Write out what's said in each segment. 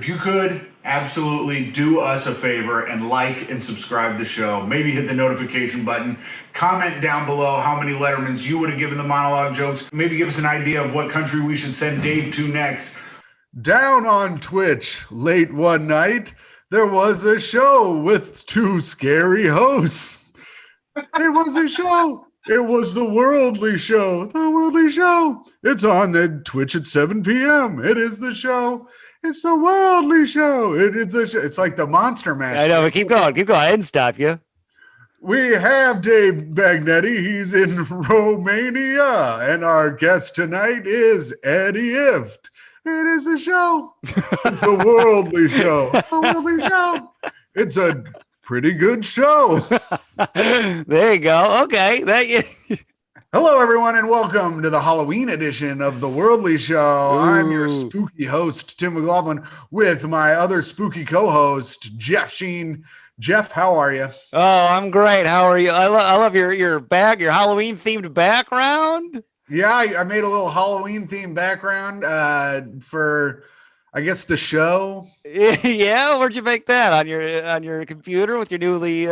If you could absolutely do us a favor and like and subscribe the show, maybe hit the notification button, comment down below how many Lettermans you would have given the monologue jokes, maybe give us an idea of what country we should send Dave to next. Down on Twitch, late one night, there was a show with two scary hosts. It was a show. It was the Worldly Show. The Worldly Show. It's on the Twitch at 7 p.m. It is the show. It's the Worldly Show. It's the show. It's like the Monster Mash. I know, but keep going. Keep going. I didn't stop you. We have Dave Bagnetti. He's in Romania. And our guest tonight is Eddie Ifft. It is the show. It's the Worldly Show. The Worldly Show. It's a pretty good show. There you go. Okay. Hello, everyone, and welcome to the Halloween edition of The Worldly Show. Ooh. I'm your spooky host, Tim McLaughlin, with my other spooky co-host, Jeff Sheen. Jeff, how are you? Oh, I'm great. How are you? I love your Halloween-themed background. Yeah, I made a little Halloween-themed background for, I guess, the show. Yeah, where'd you make that? On your computer with your newly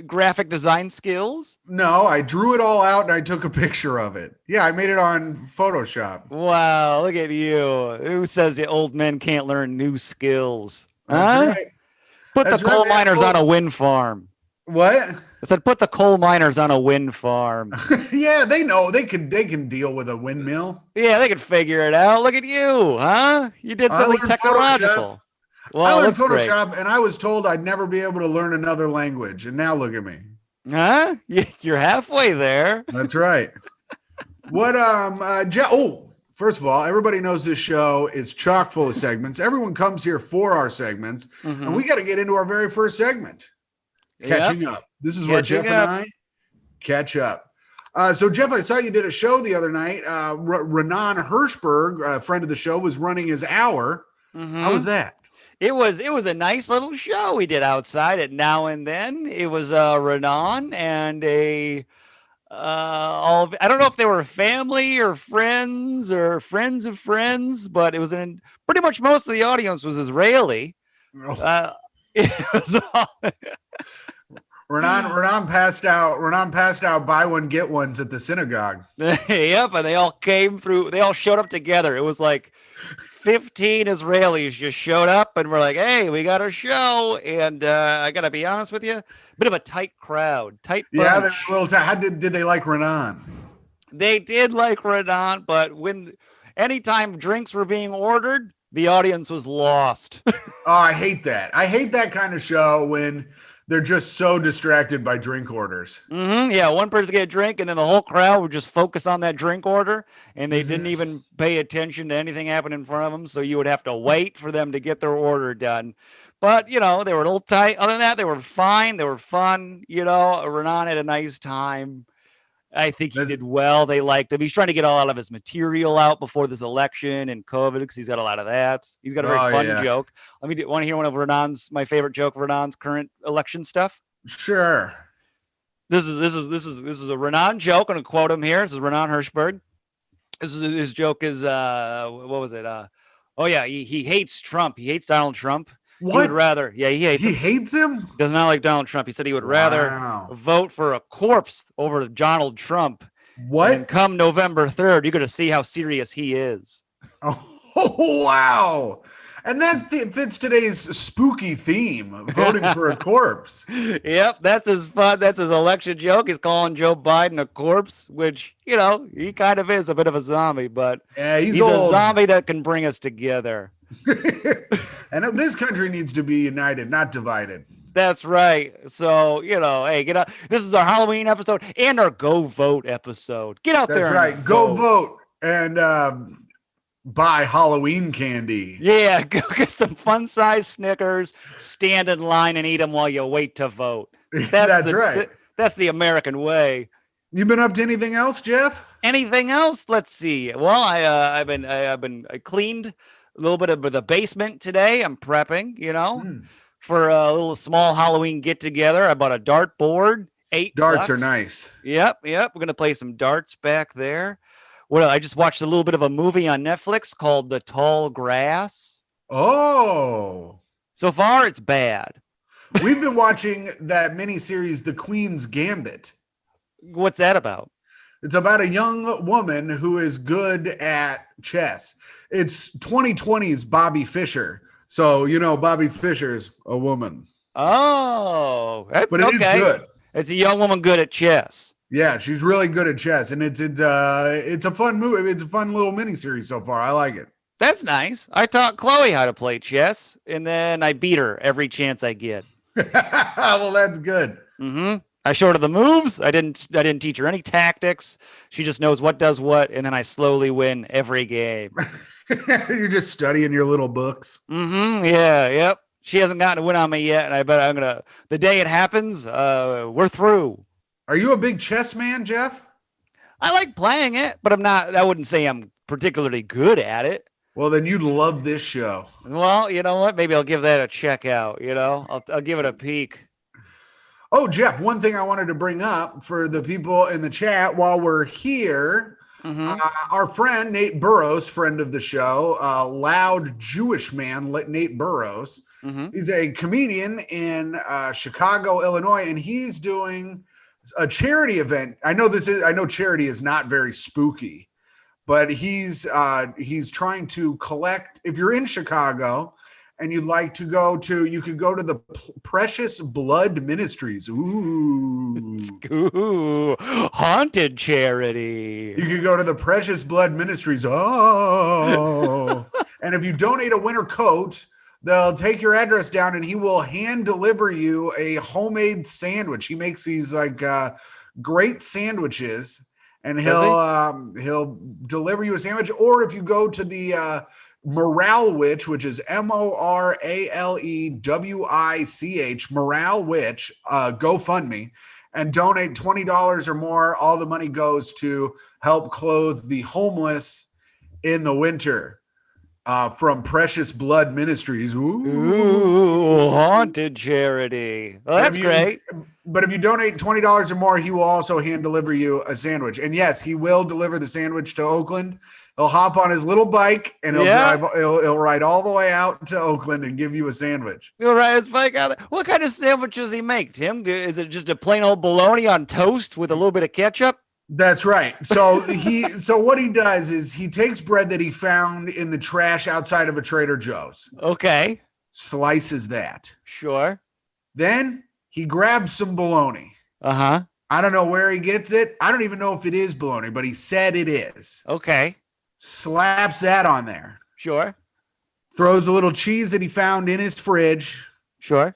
graphic design skills? No, I drew it all out and I took a picture of it. Yeah, I made it on Photoshop. Wow, look at you. Who says the old men can't learn new skills? That's right. Put the coal miners on a wind farm. What? I said, put the coal miners on a wind farm. Yeah, they know. They can deal with a windmill. Yeah, they can figure it out. Look at you, huh? You did something technological. Well, I learned Photoshop, and I was told I'd never be able to learn another language. And now look at me. Huh? You're halfway there. That's right. What, first of all, everybody knows this show is chock full of segments. Everyone comes here for our segments, and we got to get into our very first segment. Catching up. This is where Jeff and I catch up. So, Jeff, I saw you did a show the other night. Renan Hirschberg, a friend of the show, was running his hour. How was that? It was a nice little show we did outside at Now and Then. It was Renan and I don't know if they were family or friends of friends, but it was pretty much most of the audience was Israeli. It was all Renan passed out buy one get ones at the synagogue. Yep, and they all came through. They all showed up together. It was like 15 Israelis just showed up and were like, "Hey, we got a show." And I gotta be honest with you, bit of a tight crowd, tight bunch. Yeah, they're a little tight. How did they like Renan? They did like Renan, but anytime drinks were being ordered, the audience was lost. Oh, I hate that. I hate that kind of show when they're just so distracted by drink orders. Yeah, one person get a drink, and then the whole crowd would just focus on that drink order, and they didn't even pay attention to anything happening in front of them, so you would have to wait for them to get their order done. But, they were a little tight. Other than that, they were fine. They were fun. Renan had a nice time. I think he did well. They liked him. He's trying to get a lot of his material out before this election and COVID because he's got a lot of that. He's got a very fun joke. Want to hear one of my favorite joke of Renan's current election stuff? Sure. This is a Renan joke. I'm going to quote him here. This is Renan Hirschberg. His joke is what was it? He hates Trump. He hates Donald Trump. What? He would rather, he hates him? Does not like Donald Trump. He said he would rather vote for a corpse over Donald Trump. What? And come November 3rd, you're going to see how serious he is. Oh, wow. And that fits today's spooky theme, voting for a corpse. Yep, that's his fun. That's his election joke. He's calling Joe Biden a corpse, which, he kind of is a bit of a zombie, but he's a zombie that can bring us together. And this country needs to be united, not divided. That's right. So, hey, get out. This is our Halloween episode and our Go Vote episode. Get out there. That's right. Go vote and buy Halloween candy. Yeah, go get some fun-sized Snickers, stand in line and eat them while you wait to vote. That's right. That's the American way. You been up to anything else, Jeff? Anything else? Let's see. Well, I cleaned a little bit of the basement today. I'm prepping, for a little small Halloween get together. I bought a dart board. Darts are nice. Yep. We're gonna play some darts back there. I just watched a little bit of a movie on Netflix called The Tall Grass. Oh. So far, it's bad. We've been watching that miniseries, The Queen's Gambit. What's that about? It's about a young woman who is good at chess. It's 2020's Bobby Fischer. So, Bobby Fischer's a woman. Oh, But it is good. It's a young woman good at chess. Yeah, she's really good at chess. And it's a fun movie. It's a fun little miniseries so far. I like it. That's nice. I taught Chloe how to play chess, and then I beat her every chance I get. Well, that's good. Mm-hmm. I showed her the moves. I didn't teach her any tactics. She just knows what does what, and then I slowly win every game. You're just studying your little books. Mm-hmm. Yeah. Yep. She hasn't gotten a win on me yet, and I bet I'm gonna. The day it happens, we're through. Are you a big chess man, Jeff? I like playing it, but I'm not. I wouldn't say I'm particularly good at it. Well, then you'd love this show. Well, you know what? Maybe I'll give that a check out. I'll give it a peek. Oh, Jeff, one thing I wanted to bring up for the people in the chat while we're here, our friend Nate Burrows, friend of the show, loud Jewish man, Nate Burrows. He's a comedian in Chicago, Illinois, and he's doing a charity event. I know charity is not very spooky, but he's trying to collect. If you're in Chicago and you'd like to you could go to the Precious Blood Ministries. Ooh, haunted charity. You could go to the Precious Blood Ministries. Oh, and if you donate a winter coat, they'll take your address down and he will hand deliver you a homemade sandwich. He makes these great sandwiches, and he'll deliver you a sandwich. Or if you go to the Morale Witch, which is MORALEWICH, Morale Witch, GoFundMe, and donate $20 or more, all the money goes to help clothe the homeless in the winter. From Precious Blood Ministries. Ooh, haunted charity. Well, that's great. But if you donate $20 or more, he will also hand deliver you a sandwich. And yes, he will deliver the sandwich to Oakland. He'll hop on his little bike and he'll ride all the way out to Oakland and give you a sandwich. He'll ride his bike out. What kind of sandwich does he make, Tim? Is it just a plain old bologna on toast with a little bit of ketchup? That's right. So what he does is he takes bread that he found in the trash outside of a Trader Joe's. Okay. Slices that. Sure. Then he grabs some bologna. Uh-huh. I don't know where he gets it. I don't even know if it is bologna, but he said it is. Okay. Slaps that on there. Sure. Throws a little cheese that he found in his fridge. Sure.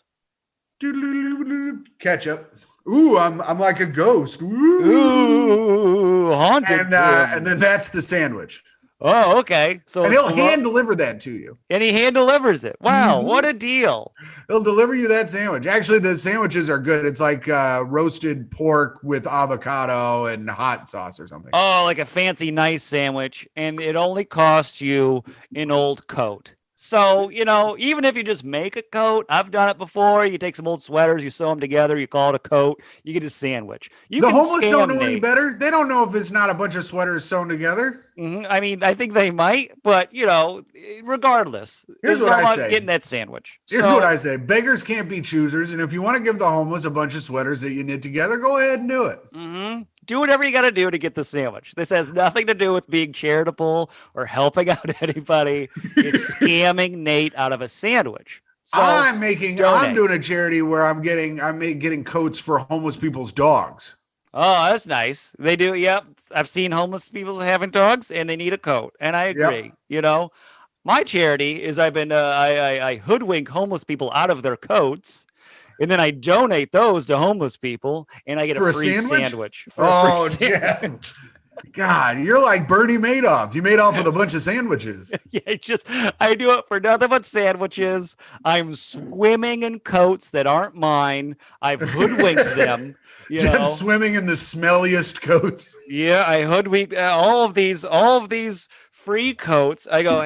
Ketchup. Ooh, I'm like a ghost. Ooh, haunted. And then that's the sandwich. Oh, okay. So he'll hand deliver that to you. And he hand delivers it. Wow, what a deal. He'll deliver you that sandwich. Actually, the sandwiches are good. It's like roasted pork with avocado and hot sauce or something. Oh, like a fancy, nice sandwich. And it only costs you an old coat. So, even if you just make a coat, I've done it before. You take some old sweaters, you sew them together, you call it a coat, you get a sandwich. The homeless don't know any better. They don't know if it's not a bunch of sweaters sewn together. Mm-hmm. I mean, I think they might, but, regardless. Here's what I say. Getting that sandwich. Here's what I say. Beggars can't be choosers. And if you want to give the homeless a bunch of sweaters that you knit together, go ahead and do it. Mm-hmm. Do whatever you got to do to get the sandwich. This has nothing to do with being charitable or helping out anybody. It's scamming Nate out of a sandwich. So I'm doing a charity where I'm getting coats for homeless people's dogs. Oh, that's nice. They do. Yep. I've seen homeless people having dogs and they need a coat. And I agree. Yep. My charity is I hoodwink homeless people out of their coats. And then I donate those to homeless people, and I get a free sandwich. Yeah. God, you're like Bernie Madoff. You made off with a bunch of sandwiches. Yeah, I do it for nothing but sandwiches. I'm swimming in coats that aren't mine. I've hoodwinked them. Just swimming in the smelliest coats. Yeah, I hoodwinked all of these free coats. They go,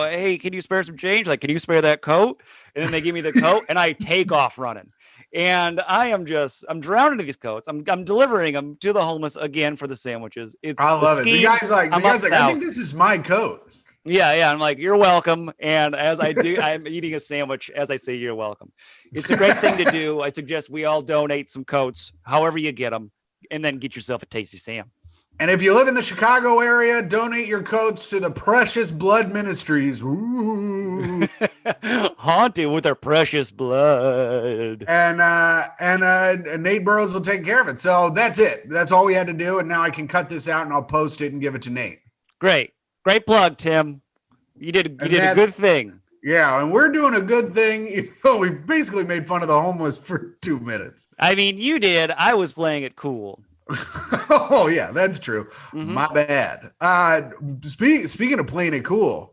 hey, can you spare some change? Like, can you spare that coat? And then they give me the coat, and I take off running. And I'm drowning in these coats. I'm delivering them to the homeless again for the sandwiches. I love it. The guy's like, I think this is my coat. Yeah. I'm like, you're welcome. And as I do, I'm eating a sandwich as I say, you're welcome. It's a great thing to do. I suggest we all donate some coats, however you get them, and then get yourself a Tasty Sam. And if you live in the Chicago area, donate your coats to the Precious Blood Ministries. Ooh. Haunted with our precious blood. And Nate Burrows will take care of it. So that's it. That's all we had to do. And now I can cut this out and I'll post it and give it to Nate. Great plug, Tim. You did a good thing. Yeah, and we're doing a good thing. We basically made fun of the homeless for 2 minutes. I mean, you did. I was playing it cool. Oh yeah, that's true. Mm-hmm. My bad. Speaking of playing it cool,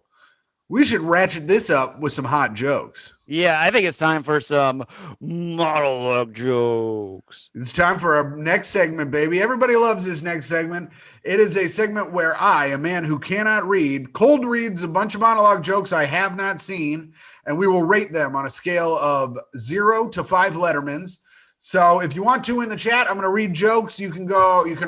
we should ratchet this up with some hot jokes. Yeah, I think it's time for some monologue jokes. It's time for our next segment, baby. Everybody loves this next segment. It is a segment where I, a man who cannot read, cold reads a bunch of monologue jokes I have not seen, and we will rate them on a scale of 0 to 5 Lettermans. So if you want to in the chat, I'm going to read jokes. You can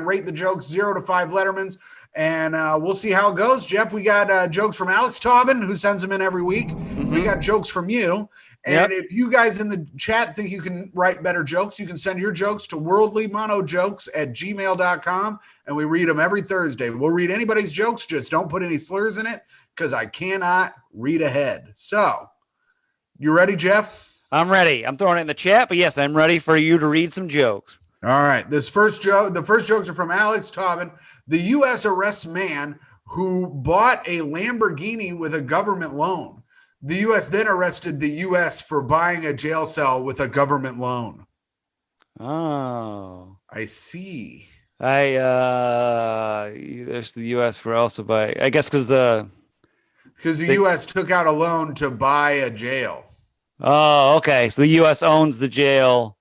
rate the jokes 0 to 5 Lettermans, and we'll see how it goes. Jeff, we got jokes from Alex Taubin, who sends them in every week. Mm-hmm. We got jokes from you. And if you guys in the chat think you can write better jokes, you can send your jokes to worldlymonojokes@gmail.com, and we read them every Thursday. We'll read anybody's jokes, just don't put any slurs in it, because I cannot read ahead. So, you ready, Jeff? I'm ready. I'm throwing it in the chat, but yes, I'm ready for you to read some jokes. All right. The first jokes are from Alex Taubin. The U.S. arrests man who bought a Lamborghini with a government loan. The U.S. then arrested the U.S. for buying a jail cell with a government loan. Oh. I see. There's the U.S. for also buy, I guess because the U.S. took out a loan to buy a jail. Oh, okay. So the U.S. owns the jail.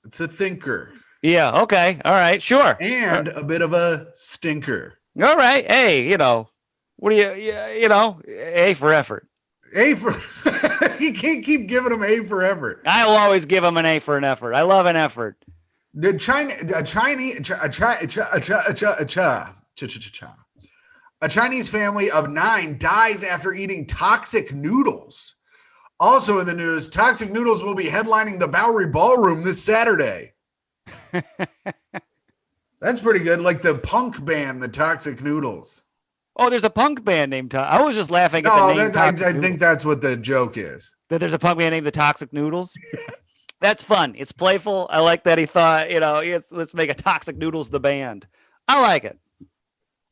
It's a thinker. Yeah. Okay. All right. Sure. And a bit of a stinker. All right. Hey, what do A for effort. A for you can't keep giving them A for effort. I will always give them an A for an effort. I love an effort. A Chinese family of 9 dies after eating toxic noodles. Also in the news, Toxic Noodles will be headlining the Bowery Ballroom this Saturday. That's pretty good. Like the punk band, the Toxic Noodles. Oh, there's a punk band named I was just laughing at the name. I think that's what the joke is. That there's a punk band named the Toxic Noodles? Yes. That's fun. It's playful. I like that he thought, let's make a Toxic Noodles the band. I like it.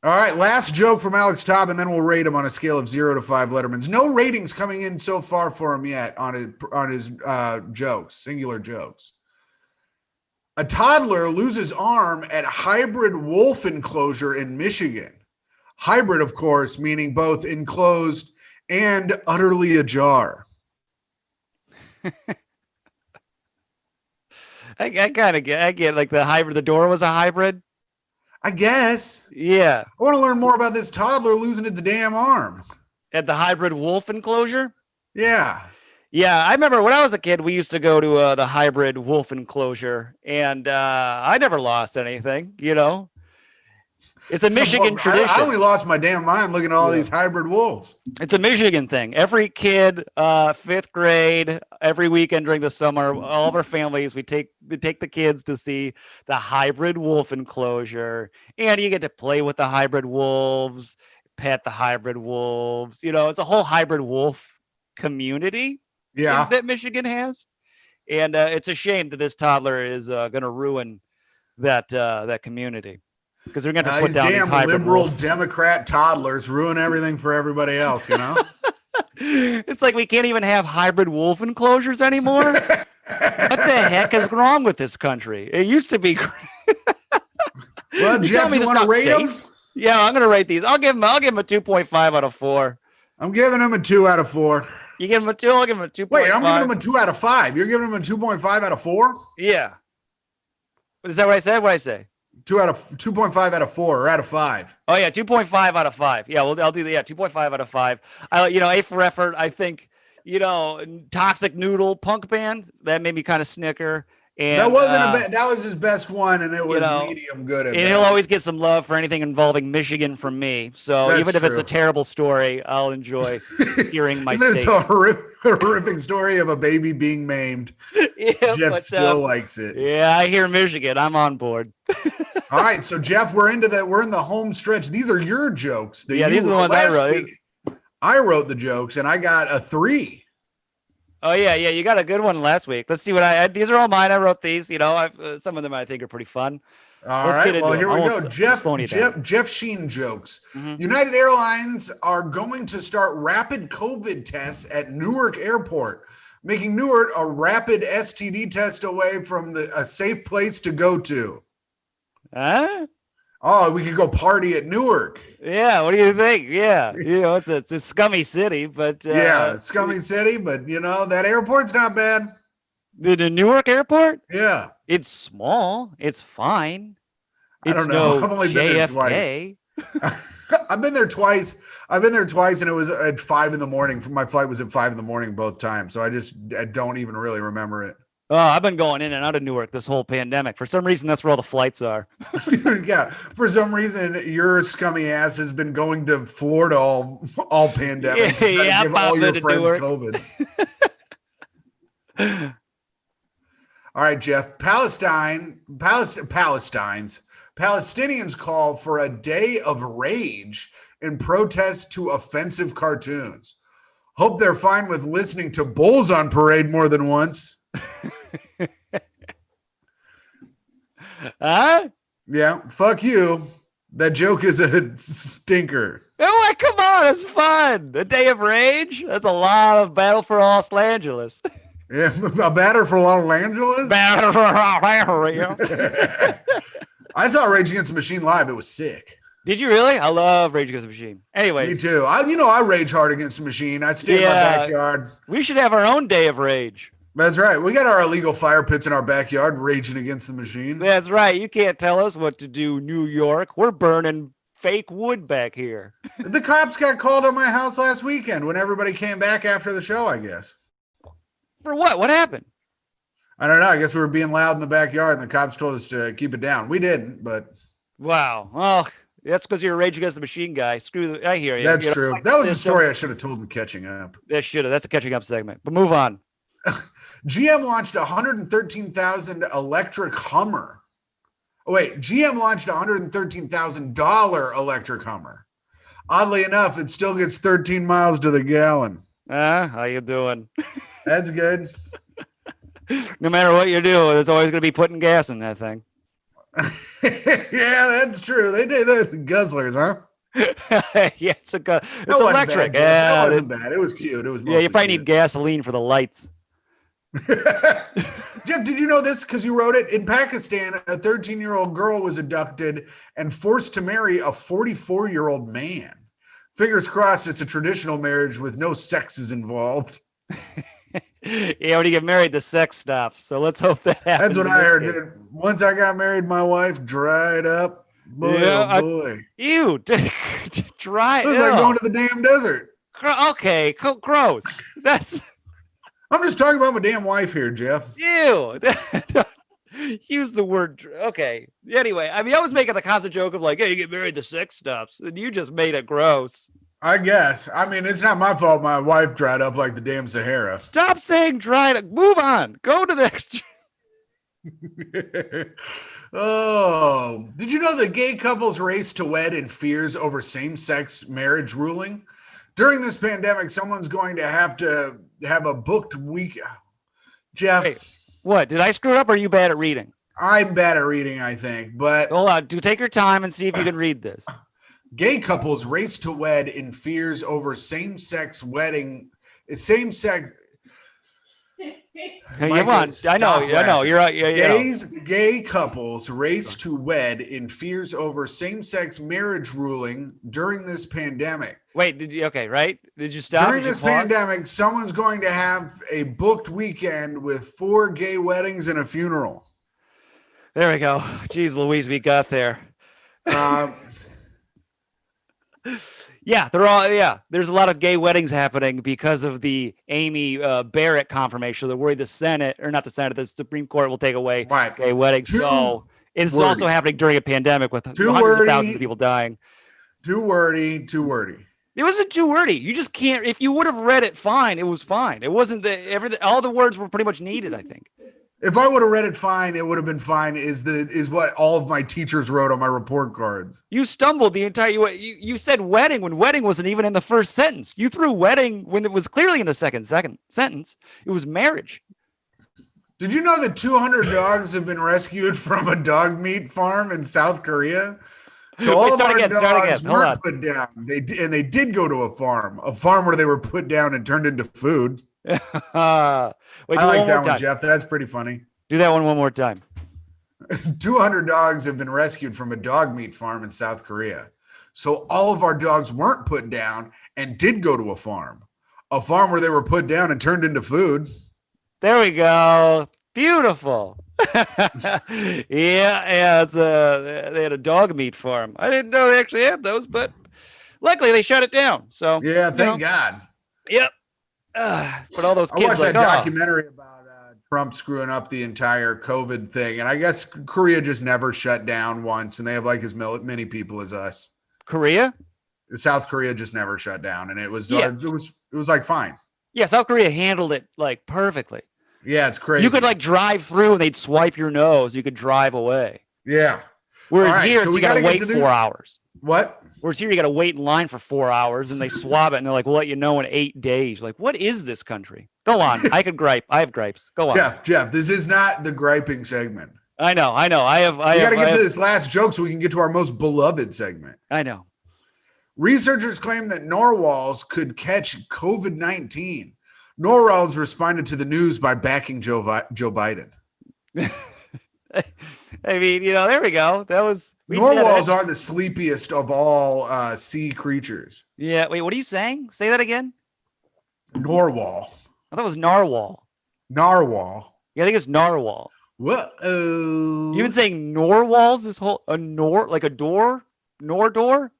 All right, last joke from Alex Taubin, and then we'll rate him on a scale of 0 to 5 Lettermans. No ratings coming in so far for him yet on his jokes, singular jokes. A toddler loses arm at hybrid wolf enclosure in Michigan. Hybrid, of course, meaning both enclosed and utterly ajar. I kind of get like the hybrid. The door was a hybrid. I guess. Yeah. I want to learn more about this toddler losing its damn arm. At the hybrid wolf enclosure? Yeah. Yeah, I remember when I was a kid, we used to go to the hybrid wolf enclosure, and I never lost anything, It's a Michigan tradition. I only lost my damn mind looking at all these hybrid wolves. It's a Michigan thing. Every kid, 5th grade, every weekend during the summer, all of our families, we take the kids to see the hybrid wolf enclosure, and you get to play with the hybrid wolves, pet the hybrid wolves. It's a whole hybrid wolf community that Michigan has, and it's a shame that this toddler is going to ruin that community. Because they're going to put down these hybrid liberal wolves. Democrat toddlers ruin everything for everybody else, It's like we can't even have hybrid wolf enclosures anymore. What the heck is wrong with this country? It used to be great. Well, Jeff, you want to rate them? Yeah, I'm going to rate these. I'll give him a 2.5 out of 4. I'm giving him a 2 out of 4. You give him a 2, I'll give him a 2.5. Wait, I'm giving him a 2 out of 5. You're giving him a 2.5 out of 4? Yeah. Is that what I said? What did I say? 2.5 out of 4 or out of 5. Oh yeah, 2.5 out of 5. Yeah, I'll do that. Yeah, 2.5 out of 5. A for effort. I think, Toxic Noodle punk band that made me kind of snicker, And that wasn't that was his best one, and it was you know, medium good. And he'll always get some love for anything involving Michigan from me. So That's even if it's true. a terrible story, I'll enjoy hearing my It's state. a horrific story of a baby being maimed. Yeah, Jeff but, still likes it. Yeah, I hear Michigan. I'm on board. All right, so Jeff, we're in the home stretch. These are your jokes. Yeah, these are the ones I wrote. I wrote the jokes, and I got a 3. Oh yeah, you got a good one last week. Let's see what these are all mine. I wrote these. You know, some of them I think are pretty fun. All right, well, here we go. Jeff Sheen jokes. Mm-hmm. United Airlines are going to start rapid COVID tests at Newark Airport, making Newark a rapid STD test away from a safe place to go to. Huh? Oh, we could go party at Newark. Yeah, what do you think? Yeah, you know, it's a scummy city, but yeah, scummy city, but you know that airport's not bad. The Newark Airport? Yeah, it's small. It's fine. It's I don't know. No I've only been there twice. I've been there twice. And it was at 5 a.m. My flight was at 5 a.m. both times, so I don't even really remember it. Oh, I've been going in and out of Newark this whole pandemic. For some reason, that's where all the flights are. Yeah. For some reason, your scummy ass has been going to Florida all pandemic. Yeah, give all your friends Newark. COVID. All right, Jeff. Palestinians call for a day of rage in protest to offensive cartoons. Hope they're fine with listening to Bulls on Parade more than once. Huh? Yeah, fuck you. That joke is a stinker. Oh, come on, it's fun. The Day of Rage? That's a lot of Battle for Los Angeles. Yeah, a batter for Los Angeles? Battle for Los Angeles. I saw Rage Against the Machine live. It was sick. Did you really? I love Rage Against the Machine. Anyways. Me too. I rage hard against the machine. I stay in my backyard. We should have our own Day of Rage. That's right. We got our illegal fire pits in our backyard raging against the machine. That's right. You can't tell us what to do, New York. We're burning fake wood back here. The cops got called on my house last weekend when everybody came back after the show, I guess. For what? What happened? I don't know. I guess we were being loud in the backyard and the cops told us to keep it down. We didn't, but. Wow. Well, that's because you're a Rage Against the Machine guy. I hear you. That's true. That was a story I should have told in Catching Up. That's a Catching Up segment. But move on. GM launched a $113,000 electric Hummer. Oh, wait. GM launched a $113,000 electric Hummer. Oddly enough, it still gets 13 miles to the gallon. How you doing? That's good. No matter what you do, there's always going to be putting gas in that thing. Yeah, that's true. They did the guzzlers, huh? Yeah, it's electric. That wasn't bad. It was cute. It was you probably need gasoline for the lights. Jeff, did you know this? Because you wrote it. In Pakistan, a 13-year-old girl was abducted and forced to marry a 44-year-old man. Fingers crossed it's a traditional marriage with no sexes involved. Yeah, when you get married, the sex stops. So let's hope that happens. That's what I heard. Dude. Once I got married, my wife dried up. Boy, oh boy. Ew. Dry. It was like going to the damn desert. Okay, gross. I'm just talking about my damn wife here, Jeff. Ew. Use the word. Okay. Anyway, I mean, I was making the constant joke of like, hey, you get married, the sex stops. And you just made it gross. I guess. I mean, it's not my fault my wife dried up like the damn Sahara. Stop saying dried up. Move on. Go to the next. Oh, did you know that gay couples race to wed in fears over same-sex marriage ruling? During this pandemic, someone's going to have a booked week. Jeff. Wait, what? Did I screw it up or are you bad at reading? I'm bad at reading, I think, but. Hold on. Take your time and see if you can read this. Gay couples race to wed in fears over same-sex wedding. Same-sex. Come on. I know. You're right. Gay couples race to wed in fears over same-sex marriage ruling during this pandemic. Wait, right? Did you stop? During this pandemic, someone's going to have a booked weekend with 4 gay weddings and a funeral. There we go. Jeez Louise, we got there. Yeah, they're all. Yeah, there's a lot of gay weddings happening because of the Amy Barrett confirmation. They're worried the Senate, or not the Senate, the Supreme Court will take away Right. gay weddings. So it's also happening during a pandemic with hundreds of thousands of people dying. Too wordy. It wasn't too wordy. You just can't. If you would have read it, fine. It was fine. It wasn't all the words were pretty much needed, I think. If I would have read it fine, it would have been fine. Is what all of my teachers wrote on my report cards. You stumbled the entire. You said wedding when wedding wasn't even in the first sentence. You threw wedding when it was clearly in the second sentence. It was marriage. Did you know that 200 dogs have been rescued from a dog meat farm in South Korea? So all of our dogs weren't put down. They did go to a farm where they were put down and turned into food. Wait, I like that one, Jeff. That's pretty funny. Do that one more time. 200 dogs have been rescued from a dog meat farm in South Korea. So all of our dogs weren't put down and did go to a farm where they were put down and turned into food. There we go. Beautiful. Yeah. They had a dog meat farm. I didn't know they actually had those, but luckily they shut it down. So yeah, thank God. Yep. But all those kids. I watched that documentary about Trump screwing up the entire COVID thing, and I guess Korea just never shut down once, and they have like as many people as us. Korea? South Korea just never shut down, and it was like fine. Yeah, South Korea handled it like perfectly. Yeah, it's crazy. You could like drive through, and they'd swipe your nose. You could drive away. Yeah. Whereas here, you got to wait 4 hours. What? Whereas here, you got to wait in line for 4 hours, and they swab it, and they're like, "We'll let you know in 8 days." Like, what is this country? Go on. I could gripe. I have gripes. Go on. Jeff, this is not the griping segment. I know. I got to get to this last joke so we can get to our most beloved segment. I know. Researchers claim that narwhals could catch COVID-19. Narwhals responded to the news by backing Joe Biden. I mean, there we go. Narwhals are the sleepiest of all sea creatures. Yeah. Wait, what are you saying? Say that again. Narwhal. I thought it was narwhal. Narwhal. Yeah, I think it's narwhal. What? You've been saying narwhals this whole like a door? Nor-door?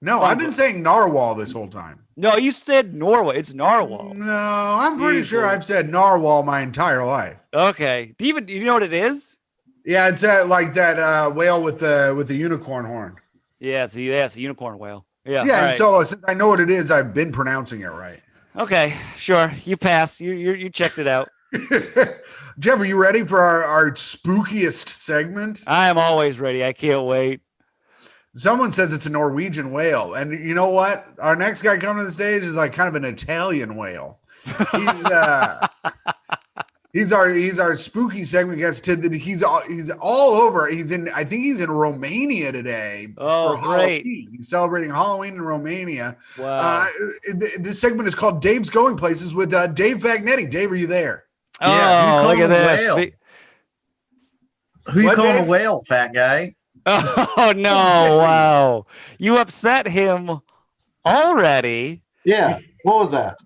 No, I've been saying narwhal this whole time. No, you said narwhal. It's narwhal. No, I'm pretty sure I've said narwhal my entire life. Okay. Do you know what it is? Yeah, it's like that whale with the unicorn horn. Yeah, it's a unicorn whale. Yeah. Yeah, and so since I know what it is, I've been pronouncing it right. Okay, sure. You pass. You checked it out. Jeff, are you ready for our spookiest segment? I am always ready. I can't wait. Someone says it's a Norwegian whale. And you know what? Our next guy coming to the stage is like kind of an Italian whale. He's our spooky segment guest. He's all over. I think he's in Romania today. Oh, for great. Halloween. He's celebrating Halloween in Romania. Wow. This segment is called Dave's Going Places with Dave Fagnetti. Dave, are you there? Oh, yeah, look at this. Who you calling a whale, fat guy? Oh, no. Wow. You upset him already. Yeah. What was that?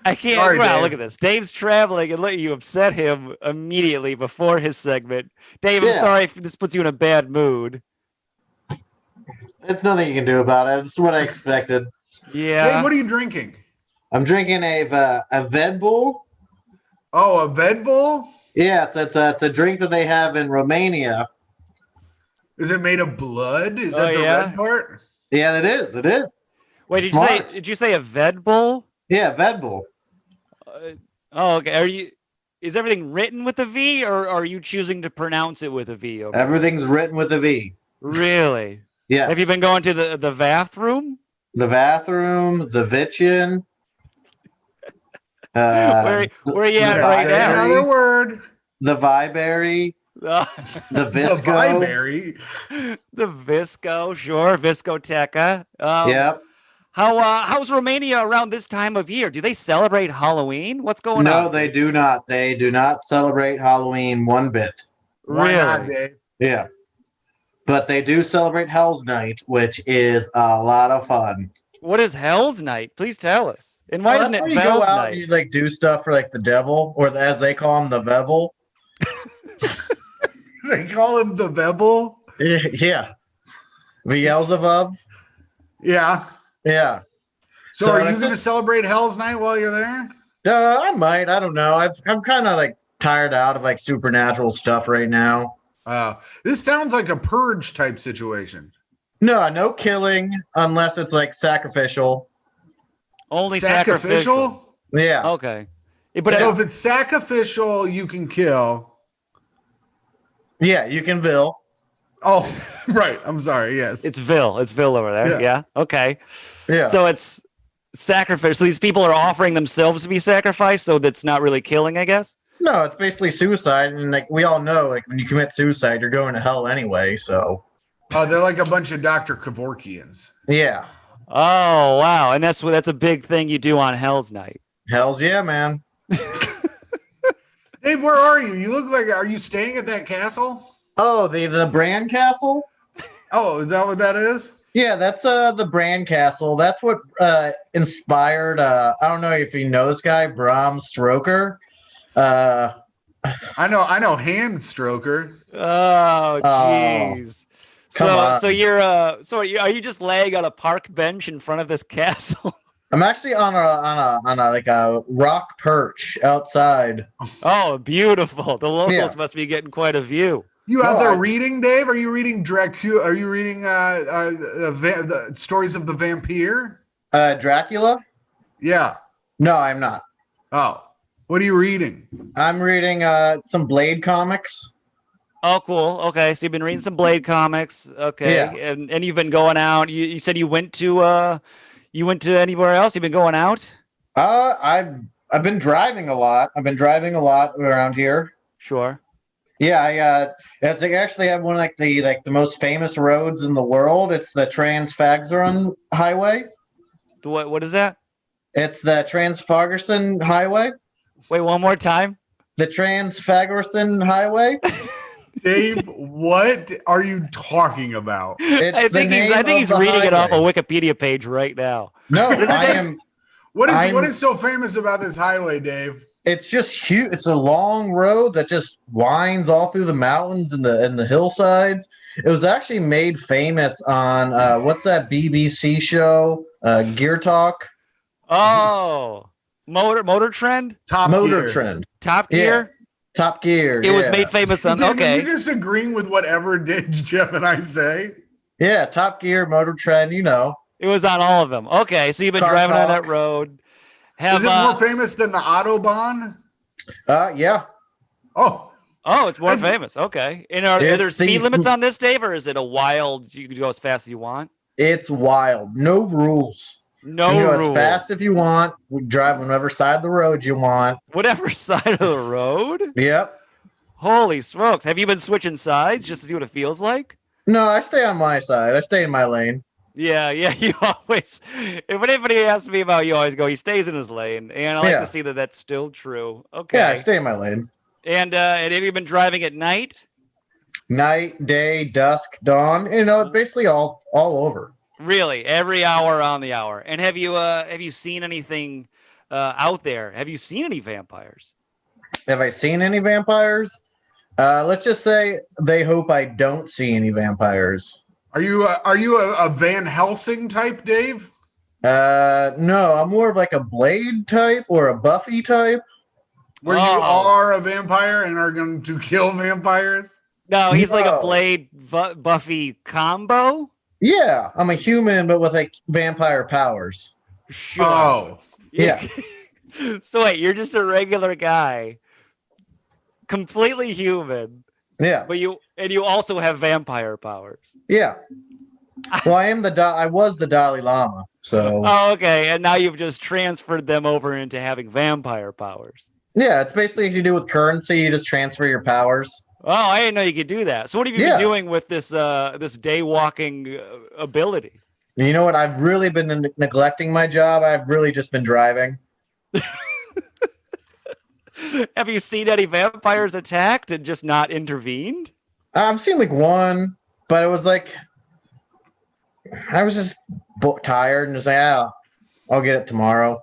I can't. Sorry, wow, Dave. look at this. Dave's traveling and let you upset him immediately before his segment. Dave, I'm sorry if this puts you in a bad mood. It's nothing you can do about it. It's what I expected. Yeah. Dave, what are you drinking? I'm drinking a Ved Bull. Oh, a Ved Bull? Yeah, it's a drink that they have in Romania. Is it made of blood? Is that the red part? Yeah, it is. It is. Wait, did you say a Ved Bull? Yeah, Ved Bull. Okay. Is everything written with a V, or are you choosing to pronounce it with a V? Everything's written with a V. Really? Yeah. Have you been going to the bathroom? The bathroom, the Vitchin. Where are you at right now? Another word. The Viberry. The Visco. The Viberry. The Visco, sure. Viscoteca. Yep. How's Romania around this time of year? Do they celebrate Halloween? What's going on? No, they do not. They do not celebrate Halloween one bit. Why not, Dave? Yeah. But they do celebrate Hell's Night, which is a lot of fun. What is Hell's Night? Please tell us. And why isn't it you Hell's go out Night? and you do stuff for the devil, or as they call him, the Vevel. They call him the Vevel? Yeah. Beelzebub. Yeah. Yeah. So are you going to celebrate Hell's Night while you're there? I might. I don't know. I'm kind of like tired out of like supernatural stuff right now. This sounds like a purge type situation. No killing unless it's like sacrificial. Only sacrificial? Yeah. Okay. But so if it's sacrificial, you can kill. Yeah, you can vil. Oh, right. I'm sorry. Yes. It's vil. It's vil over there. Yeah. Okay. Yeah. So it's sacrifice. So these people are offering themselves to be sacrificed, so that's not really killing, I guess? No, it's basically suicide. And like we all know, like when you commit suicide, you're going to hell anyway. So they're like a bunch of Dr. Kevorkians. Yeah. Oh, wow. And that's a big thing you do on Hell's Night. Hell's yeah, man. Dave, where are you? You look like, are you staying at that castle? Oh, the Bran Castle? Oh, is that what that is? Yeah, that's the Bran Castle. That's what inspired I don't know if you know this guy, Bram Stoker. I know Hand Stroker. Oh, jeez. So you're are you just laying on a park bench in front of this castle? I'm actually on a like a rock perch outside. Oh, beautiful. The locals must be getting quite a view. You out there reading, Dave? Are you reading Dracula? Are you reading the stories of the vampire? Dracula? Yeah. No, I'm not. Oh. What are you reading? I'm reading some Blade comics. Oh, cool. Okay, so you've been reading some Blade comics. Okay. Yeah. And you've been going out. You said you went to anywhere else? You've been going out? I've been driving a lot. I've been driving a lot around here. Sure. Yeah, I actually have one of the most famous roads in the world. It's the Trans-Fagsaron Highway. What is that? It's the Trans-Fagsaron Highway. Wait, one more time. The Trans-Fagsaron Highway. Dave, what are you talking about? I think he's reading it off a Wikipedia page right now. No, I am. What is so famous about this highway, Dave? It's just huge. It's a long road that just winds all through the mountains and the hillsides. It was actually made famous on what's that BBC show? Gear Talk. Oh, Motor Trend. Motor Trend. Top Gear. Yeah. Top Gear. It was made famous on. Okay. Are you just agreeing with whatever Jeff and I say? Yeah, Top Gear, Motor Trend. You know, it was on all of them. Okay, so you've been driving on that road. Is it more famous than the Autobahn? Yeah. Oh, it's more famous. Okay. And are there speed limits on this, Dave, or is it a wild? You can go as fast as you want. It's wild. No rules. No you rules. Go as fast if you want. We drive on whatever side of the road you want. Whatever side of the road? Yep. Holy smokes. Have you been switching sides just to see what it feels like? No, I stay on my side. I stay in my lane. Yeah. You always, if anybody asks me about you, always go, he stays in his lane. And I like to see that that's still true. Okay. Yeah, I stay in my lane. And have you been driving at night? Night, day, dusk, dawn. You know, basically all over. Really, every hour on the hour. And have you seen anything out there? Have you seen any vampires? Have I seen any vampires? Let's just say they hope I don't see any vampires. Are you a Van Helsing type, Dave? No, I'm more of like a Blade type or a Buffy type. Where you are a vampire and are going to kill vampires? No, he's like a Blade Buffy combo. Yeah, I'm a human, but with like vampire powers. Sure. Oh, yeah. So wait, you're just a regular guy, completely human. Yeah. But you also have vampire powers. Yeah. Well, I was the Dalai Lama, so. Oh, okay. And now you've just transferred them over into having vampire powers. Yeah, it's basically what you do with currency. You just transfer your powers. Oh, I didn't know you could do that. So what have you been doing with this day walking ability? You know what? I've really been neglecting my job. I've really just been driving. Have you seen any vampires attacked and just not intervened? I've seen like one, but it was like I was just tired and just like, I'll get it tomorrow.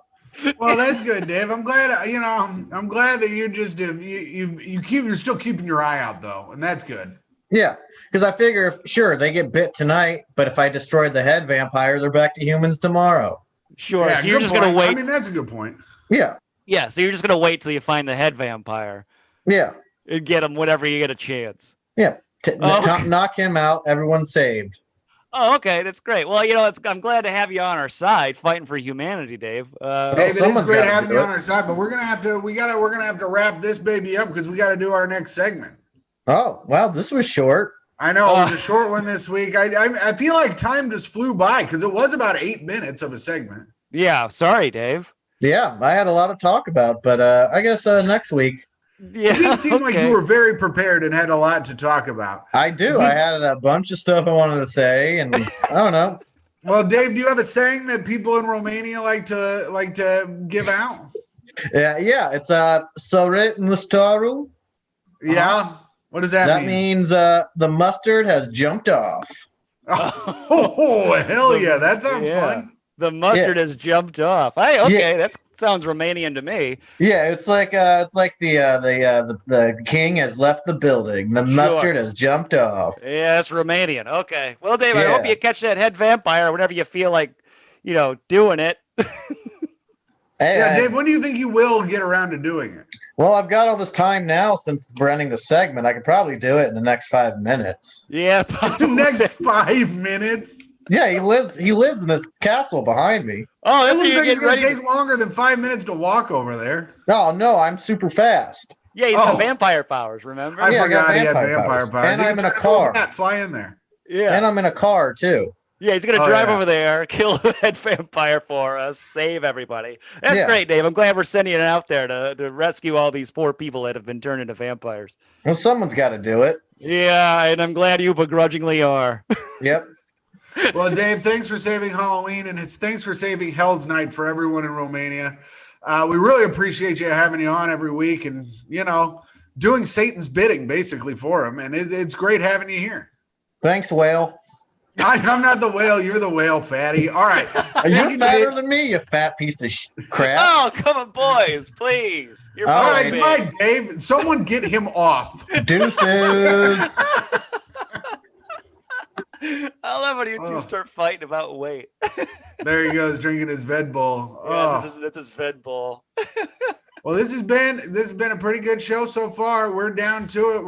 Well, that's good, Dave. I'm glad. I'm glad that you're just you're still keeping your eye out though, and that's good. Yeah, because I figure, sure, they get bit tonight, but if I destroyed the head vampire, they're back to humans tomorrow. Sure. Yeah, So you're good just point. gonna wait. I mean, that's a good point. Yeah, Yeah. So you're just gonna wait till you find the head vampire yeah, and get him whenever you get a chance. yeah. Okay. Knock him out. Everyone's saved. Oh, okay, that's great. Well, I'm glad to have you on our side, fighting for humanity, Dave. Dave, it is someone's great gotta having do you it. on our side, but we're gonna have to wrap this baby up because we got to do our next segment. Oh, wow, this was short. I know it was a short one this week. I feel like time just flew by because it was about 8 minutes of a segment. Yeah, sorry, Dave. Yeah, I had a lot to talk about, but I guess next week. Yeah, You did seem like you were very prepared and had a lot to talk about. I do. I had a bunch of stuff I wanted to say, and I don't know. Well, Dave, do you have a saying that people in Romania like to give out? Yeah, it's Soret Mustaru. Yeah. What does that That mean? means the mustard has jumped off. Oh, hell yeah. That sounds fun. The mustard has jumped off. That sounds Romanian to me. Yeah, it's like the king has left the building. The mustard has jumped off. Yeah, that's Romanian. Okay. Well, Dave, I Yeah. hope you catch that head vampire whenever you feel like, doing it. Hey, Yeah, Dave, when do you think you will get around to doing it? well, I've got all this time now since we're ending the segment. I could probably do it in the next 5 minutes. Yeah. The next 5 minutes? Yeah, he lives in this castle behind me. Oh, It that's looks like it's going to ready. take longer than 5 minutes to walk over there. Oh no, I'm super fast. Yeah, he's got vampire powers, remember? I Yeah, I got forgot he had vampire vampire powers. powers. And He I'm can in a turn into car. bat, fly in there. Yeah. And I'm in a car too. Yeah, he's going to Oh, drive yeah. over there, kill that vampire for us, save everybody. That's Yeah. great, Dave. I'm glad we're sending it out there to rescue all these poor people that have been turned into vampires. Well, someone's got to do it. Yeah, and I'm glad you begrudgingly are. Yep. Well, Dave, thanks for saving Halloween, and thanks for saving Hell's Night for everyone in Romania. We really appreciate you having you on every week and, doing Satan's bidding basically for him. And it's great having you here. Thanks, whale. I'm not the whale. You're the whale, fatty. All right. You're fatter than me, you fat piece of crap. Oh, come on, boys, please. You're All All both right, big. fine, Dave. Someone get him off. Deuces. I love when you two start fighting about weight. There he goes, drinking his Ved Bull. Yeah, that's his Fed ball. Well, this has been a pretty good show so far. We're down to it.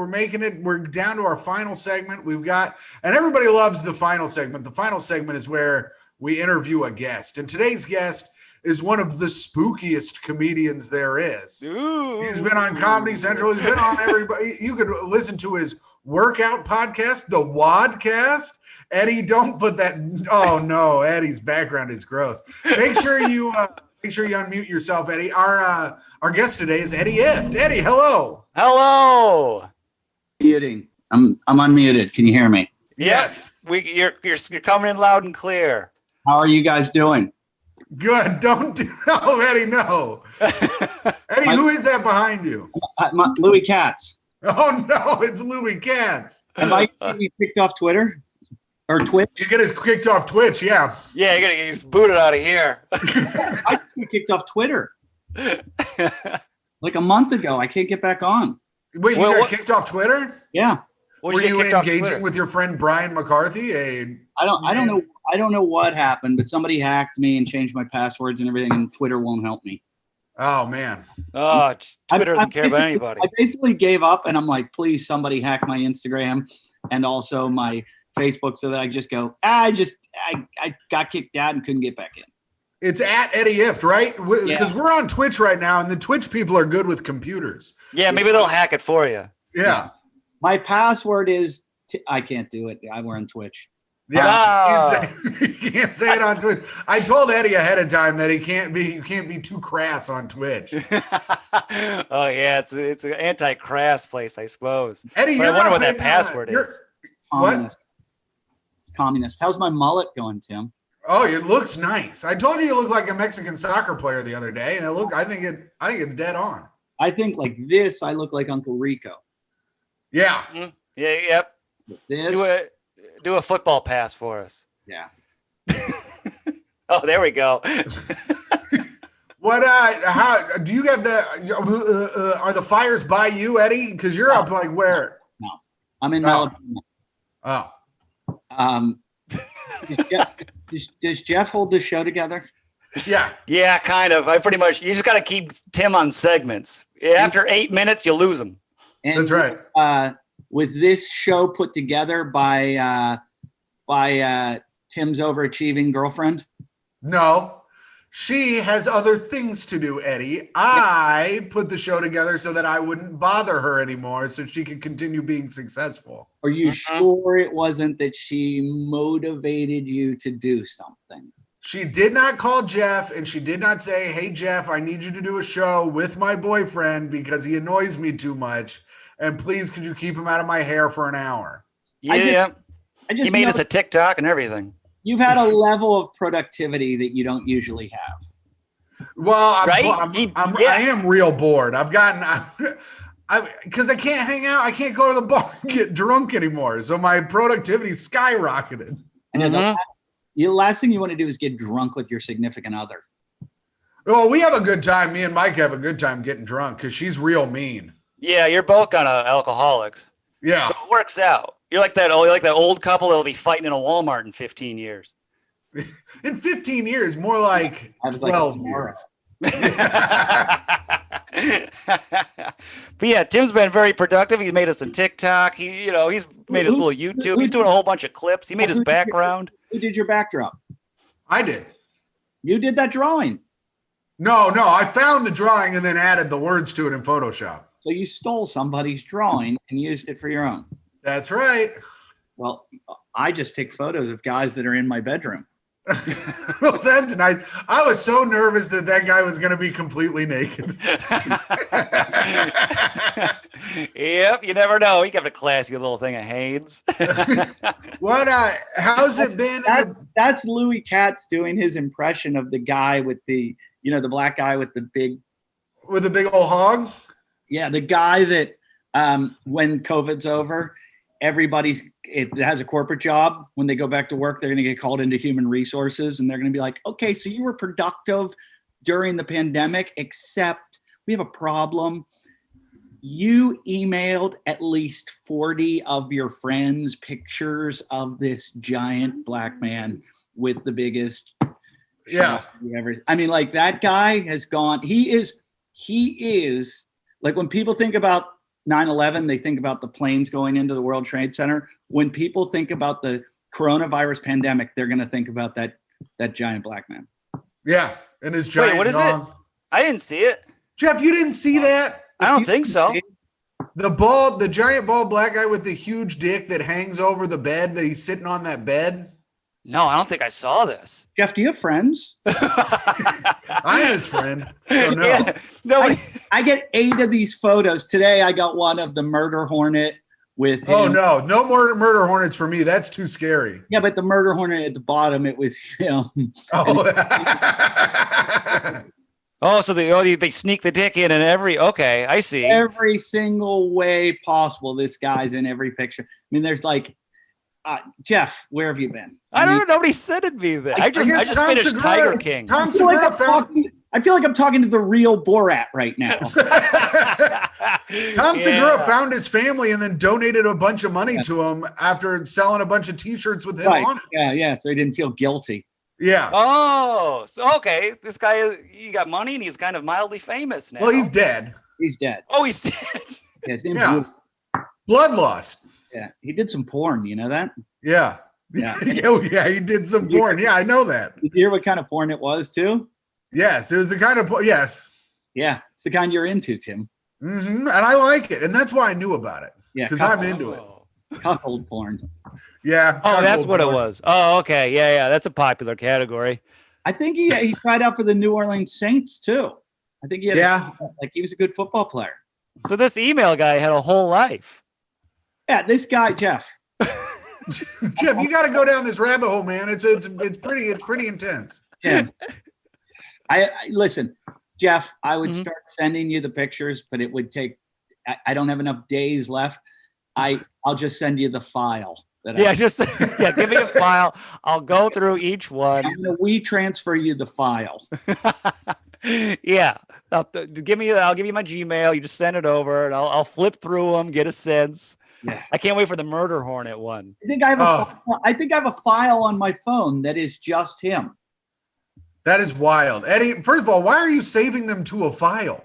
We're down to our final segment. And everybody loves the final segment. The final segment is where we interview a guest. And today's guest is one of the spookiest comedians there is. Ooh. He's been on Comedy Central. He's been on everybody. You could listen to his workout podcast, the Wadcast. Eddie, don't put that. Oh no, Eddie's background is gross. Make sure you unmute yourself, Eddie. Our guest today is Eddie Ifft. Eddie, hello. Hello. Muting. I'm unmuted. Can you hear me? Yes. You're coming in loud and clear. How are you guys doing? Good. Don't do. Oh, Eddie, no. Eddie, who is that behind you? Louis Katz. Oh no, it's Louis Katz. Am I getting you kicked off Twitter or Twitch? You get us kicked off Twitch, yeah. Yeah, you're gonna get just booted out of here. I got kicked off Twitter like a month ago. I can't get back on. Wait, you Well, got what- kicked off Twitter? Yeah, What'd Were get you kicked off engaging Twitter? with your friend Brian McCarthy? I don't know what happened, but somebody hacked me and changed my passwords and everything, and Twitter won't help me. Oh man. Oh, Twitter doesn't I care about basically- anybody. I basically gave up, and I'm like, please, somebody hack my Instagram and also my Facebook, so that I just go. I got kicked out and couldn't get back in. It's at Eddie Ifft, right? Because Yeah. we're on Twitch right now, and the Twitch people are good with computers. Yeah, maybe they'll hack it for you. Yeah. My password is. I can't do it. We're on Twitch. Yeah. Ah. You can't say it on Twitch. I told Eddie ahead of time that you can't be too crass on Twitch. Oh yeah, it's an anti-crass place, I suppose. Eddie, But I you're wonder up what that in, password you're- is. What? Communist. It's communist. How's my mullet going, Tim? Oh, it looks nice. I told you look like a Mexican soccer player the other day, and I think it's dead on. I think like this, I look like Uncle Rico. Yeah. Yeah, yep. This, Do a football pass for us. yeah. Oh, there we go. What? How do you have the? Are the fires by you, Eddie? Because you're up like where? I'm in Oh. Alabama. Oh, Does Jeff hold the show together? yeah. Yeah, kind of. I pretty much. You just got to keep Tim on segments. After 8 minutes, you lose him. And That's right. Was this show put together by Tim's overachieving girlfriend? No. She has other things to do, Eddie. I put the show together so that I wouldn't bother her anymore so she could continue being successful. Are you sure it wasn't that she motivated you to do something? She did not call Jeff and she did not say, "Hey, Jeff, I need you to do a show with my boyfriend because he annoys me too much. And please, could you keep him out of my hair for an hour?" Yeah. I just He made know us a TikTok and everything. you've had a level of productivity that you don't usually have. Well, Right? I am real bored. Because I can't hang out. I can't go to the bar and get drunk anymore. So my productivity skyrocketed. And the last thing you want to do is get drunk with your significant other. Well, we have a good time. Me and Mike have a good time getting drunk because she's real mean. Yeah, you're both kind of alcoholics. Yeah. So it works out. You're like that old couple that'll be fighting in a Walmart in 15 years. In 15 years, more like I was 12 like, years. But yeah, Tim's been very productive. He's made us a TikTok. He's made his little YouTube. He's doing a whole bunch of clips. He made his background. Who did your backdrop? I did. You did that drawing. No, I found the drawing and then added the words to it in Photoshop. So you stole somebody's drawing and used it for your own. That's right. Well, I just take photos of guys that are in my bedroom. Well, that's nice. I was so nervous that guy was going to be completely naked. Yep, you never know. He got a classy little thing of Hanes. What? How's it been? That's Louis Katz doing his impression of the guy with the black guy with the big old hog? Yeah, the guy that when COVID's over, it has a corporate job. When they go back to work, they're going to get called into human resources, and they're going to be like, "Okay, so you were productive during the pandemic, except we have a problem. You emailed at least 40 of your friends pictures of this giant black man with the biggest." Yeah. Ever. I mean, like that guy has gone. He is like when people think about 9/11, they think about the planes going into the World Trade Center. When people think about the coronavirus pandemic, they're going to think about that giant black man. Yeah, and his giant. Wait, what is dog. it? I didn't see it. Jeff, you didn't see that? I don't think so. The giant bald black guy with the huge dick that hangs over the bed, that he's sitting on that bed. No, I don't think I saw this. Jeff, do you have friends? I'm his friend. So no. Yeah, nobody. I get 8 of these photos. Today I got one of the murder hornet with him. Oh no more murder hornets for me. That's too scary. Yeah, but the murder hornet at the bottom, it was him. Oh. Oh, so they sneak the dick in and okay, I see. Every single way possible, this guy's in every picture. I mean, there's like, Jeff, where have you been? I don't know. Nobody sent me that. I just Tom finished Segura- Tiger King. Tom Segura found. I feel like I'm talking to the real Borat right now. Tom Segura found his family and then donated a bunch of money to him after selling a bunch of T-shirts with him on it. Yeah. So he didn't feel guilty. Yeah. Oh, so okay. This guy, he got money and he's kind of mildly famous now. Well, he's dead. He's dead. Oh, he's dead. Yeah, his name's Yeah. Blue. Bloodlust. Yeah, he did some porn. You know that? Yeah. Yeah. Yeah, he did some porn. Yeah, I know that. Did you hear what kind of porn it was too? Yes, it was the kind of yes. Yeah, it's the kind you're into, Tim. And I like it, and that's why I knew about it. Yeah, because I'm into it. Cuckold porn. Yeah. Oh, that's cuckold what it porn. was. Oh, okay. Yeah. That's a popular category. I think he tried out for the New Orleans Saints too. I think he had he was a good football player. So this email guy had a whole life. Yeah, this guy Jeff. Jeff, you got to go down this rabbit hole, man. It's pretty intense. Yeah. I listen, Jeff. I would start sending you the pictures, but it would take. I don't have enough days left. I'll just send you the file. Give me a file. I'll go through each one. I'm gonna transfer you the file. Yeah, I'll give you my Gmail. You just send it over, and I'll flip through them, get a sense. Yeah. I can't wait for the murder hornet one. I think I have a file on my phone that is just him. That is wild. Eddie, first of all, why are you saving them to a file?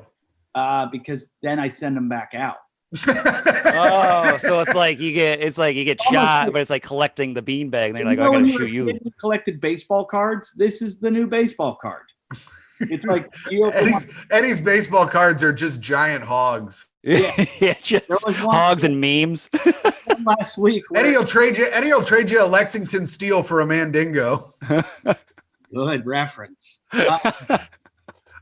Because then I send them back out. Oh, so it's like you get shot, but it's like collecting the beanbag. And they're like, I gotta shoot you. Collected baseball cards. This is the new baseball card. It's like Eddie's baseball cards are just giant hogs. Yeah, just hogs and memes. Last week, Eddie will trade you a Lexington Steel for a Mandingo. Good reference.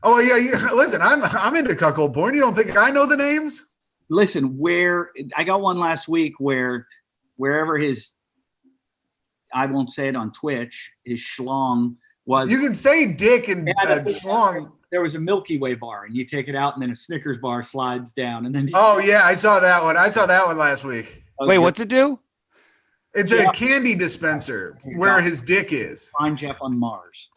Oh yeah, listen, I'm into cuckold porn. You don't think I know the names? Listen, where I got one last week where wherever I won't say it on Twitch, his schlong was. You can say dick and schlong. There was a Milky Way bar, and you take it out, and then a Snickers bar slides down, and then. Oh yeah, I saw that one. I saw that one last week. Wait, what's it do? It's a candy dispenser where his dick is. Find Jeff on Mars.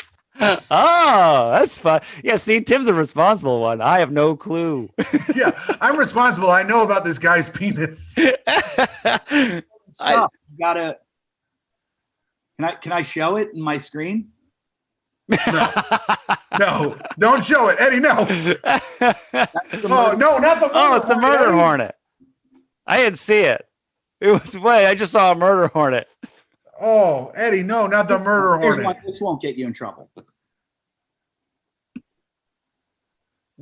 Oh, that's fun. Yeah, see, Tim's a responsible one. I have no clue. Yeah, I'm responsible. I know about this guy's penis. Stop. You gotta. Can I show it in my screen? No, don't show it, Eddie. No. Oh no, not the. Oh, it's the murder hornet. I didn't see it. I just saw a murder hornet. Oh, Eddie, no, not the murder hornet. This won't get you in trouble.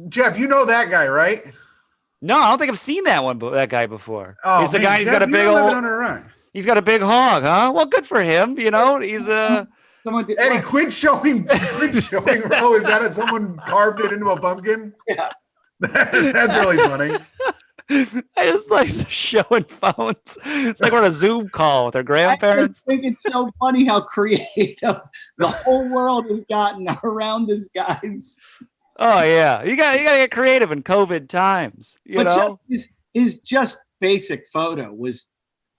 Jeff, you know that guy, right? No, I don't think I've seen that guy before. Oh, he's the guy. He's Jeff, got a big old. He's got a big hog, huh? Well, good for him. You know, he's a. Eddie, quit showing. Oh, is that someone carved it into a pumpkin? Yeah, that's really funny. I just like showing phones. It's like we're on a Zoom call with our grandparents. I think it's so funny how creative the whole world has gotten around this guy's. Oh yeah, you got to get creative in COVID times. You know, his just basic photo was,